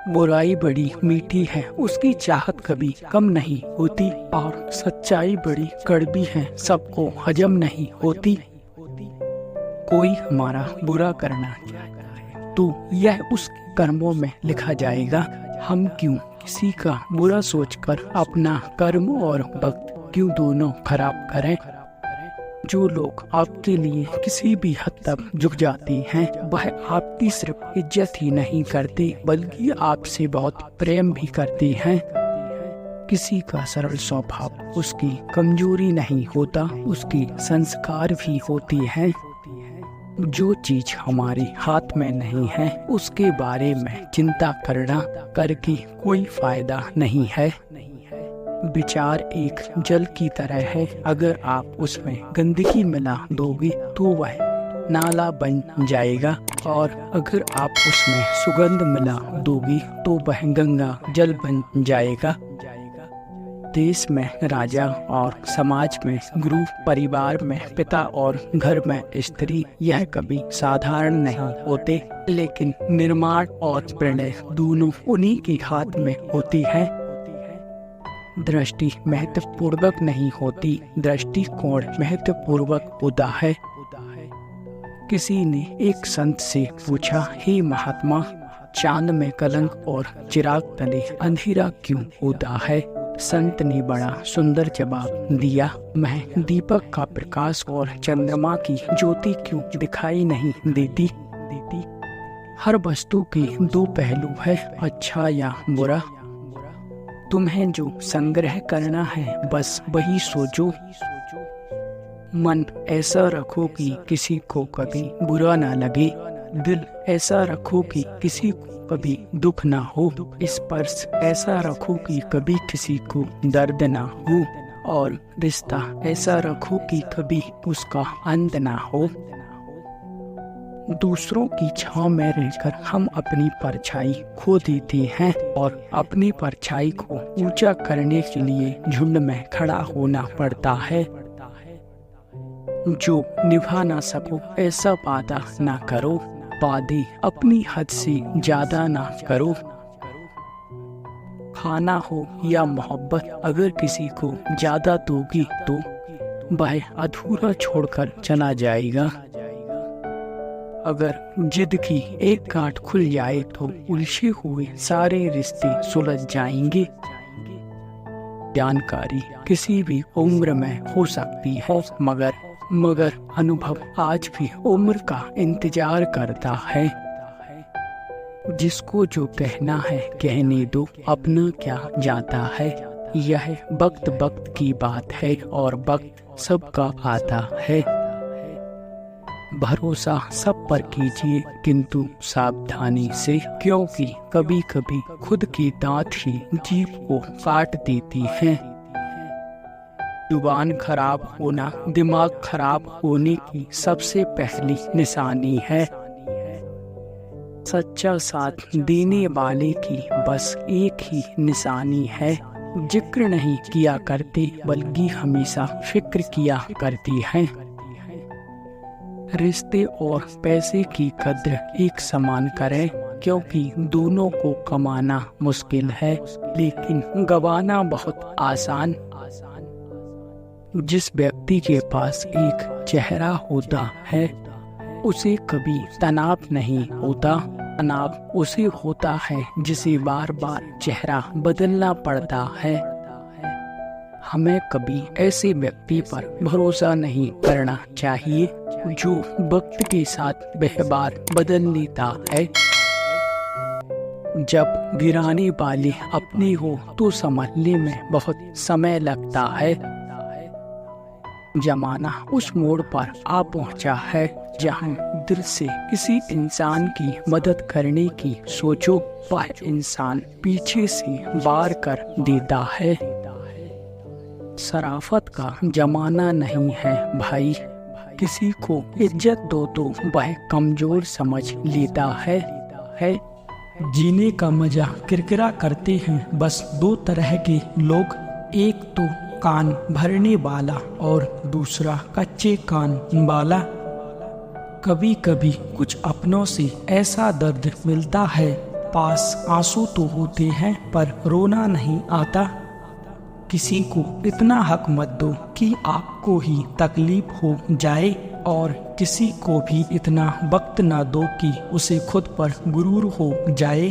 बुराई बड़ी मीठी है, उसकी चाहत कभी कम नहीं होती, और सच्चाई बड़ी कड़वी है, सबको हजम नहीं होती। कोई हमारा बुरा करना चाहता है तो यह उसके कर्मों में लिखा जाएगा। हम क्यों किसी का बुरा सोचकर अपना कर्म और वक्त क्यों दोनों खराब करें। जो लोग आपके लिए किसी भी हद तक झुक जाते हैं, वह आपकी सिर्फ इज्जत ही नहीं करते बल्कि आपसे बहुत प्रेम भी करते हैं। किसी का सरल स्वभाव उसकी कमजोरी नहीं होता, उसकी संस्कार भी होती है। जो चीज हमारे हाथ में नहीं है उसके बारे में चिंता करके कोई फायदा नहीं है। विचार एक जल की तरह है, अगर आप उसमें गंदगी मिला दोगे तो वह नाला बन जाएगा, और अगर आप उसमें सुगंध मिला दोगे तो वह गंगा जल बन जाएगा। देश में राजा और समाज में गुरु, परिवार में पिता और घर में स्त्री, यह कभी साधारण नहीं होते, लेकिन निर्माण और प्रणय दोनों उन्हीं के हाथ में होती है। दृष्टि महत्वपूर्वक नहीं होती, दृष्टिकोण महत्वपूर्वक होता है। किसी ने एक संत से पूछा, हे महात्मा, चांद में कलंक और चिराग तले अंधेरा क्यों होता है। संत ने बड़ा सुंदर जवाब दिया, मैं दीपक का प्रकाश और चंद्रमा की ज्योति क्यों दिखाई नहीं देती। हर वस्तु के दो पहलू है, अच्छा या बुरा। तुम्हें जो संग्रह करना है बस वही सोचो। मन ऐसा रखो कि किसी को कभी बुरा ना लगे, दिल ऐसा रखो कि किसी को कभी दुख ना हो, स्पर्श ऐसा रखो कि कभी किसी को दर्द ना हो, और रिश्ता ऐसा रखो कि कभी उसका अंत ना हो। दूसरों की छांव में रहकर हम अपनी परछाई खो देते हैं, और अपनी परछाई को ऊंचा करने के लिए झुंड में खड़ा होना पड़ता है। जो निभा ना सको ऐसा वादा ना करो, वादे अपनी हद से ज्यादा ना करो। खाना हो या मोहब्बत, अगर किसी को ज्यादा दोगी तो वह अधूरा छोड़कर चला जाएगा। अगर जिद की एक गांठ खुल जाए तो उलझे हुए सारे रिश्ते सुलझ जाएंगे। जानकारी किसी भी उम्र में हो सकती है, मगर अनुभव आज भी उम्र का इंतजार करता है। जिसको जो कहना है कहने दो, अपना क्या जाता है। यह वक्त की बात है और वक्त सबका आता है। भरोसा सब पर कीजिए किंतु सावधानी से, क्योंकि कभी कभी खुद की दांत ही जीभ को काट देती है। जुबान खराब होना दिमाग खराब होने की सबसे पहली निशानी है। सच्चा साथ देने वाले की बस एक ही निशानी है, जिक्र नहीं किया करते बल्कि हमेशा फिक्र किया करती है। रिश्ते और पैसे की कद्र एक समान करें, क्योंकि दोनों को कमाना मुश्किल है लेकिन गंवाना बहुत आसान। जिस व्यक्ति के पास एक चेहरा होता है उसे कभी तनाव नहीं होता, तनाव उसे होता है जिसे बार बार चेहरा बदलना पड़ता है। हमें कभी ऐसे व्यक्ति पर भरोसा नहीं करना चाहिए जो वक्त के साथ व्यवहार बदल लेता है। जब गिराने वाले अपने हो तो संभलने में बहुत समय लगता है। जमाना उस मोड़ पर आ पहुंचा है जहां दिल से किसी इंसान की मदद करने की सोचो, वह इंसान पीछे से वार कर देता है। शराफत का जमाना नहीं है भाई, किसी को इज्जत दो तो वह कमजोर समझ लेता है। जीने का मजा किरकिरा करते हैं बस दो तरह के लोग, एक तो कान भरने वाला और दूसरा कच्चे कान वाला। कभी कभी कुछ अपनों से ऐसा दर्द मिलता है पास आंसू तो होते हैं पर रोना नहीं आता। किसी को इतना हक मत दो कि आपको ही तकलीफ हो जाए, और किसी को भी इतना वक्त ना दो कि उसे खुद पर गुरूर हो जाए।